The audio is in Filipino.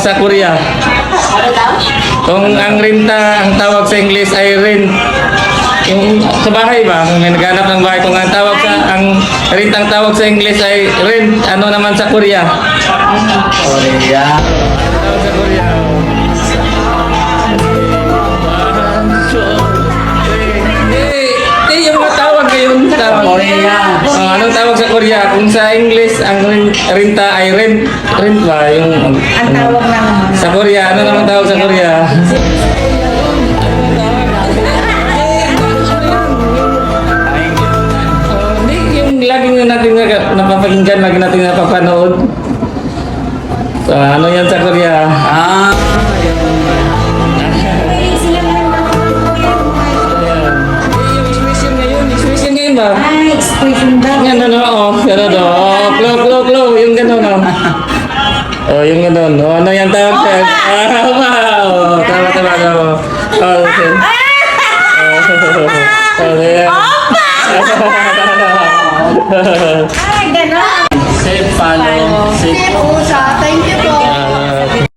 sa Korea? Ano daw? Kung ang renta, ang tawag sa English ay rent. Yung sa bahay ba? Kung may naghanap ng bahay, kung ang tawag sa, ang rentang tawag sa English ay rent, ano naman sa Korea? Korea. Tawag sa Korea. Yung mga tawag ngayon, tawag. Korea. Anong tawag sa Korea? Kung sa English, ang renta ay rent. Rent ba? Yung, Ang tawag naman. sa Korea, ano naman tawag sa Korea? Hindi, yung laging natin napapakinggan, lagi natin napapanood. So, ano yan sa Korea? Ah, Ayan. Yung expression ngayon ba? Ay, expression daw. Yan ano, gano'n glow, yung gano'n yung gano'n, ano yan tawag ka? Wow, tama, okay. Ay, gano'n. safe follow. Safe Thank you po.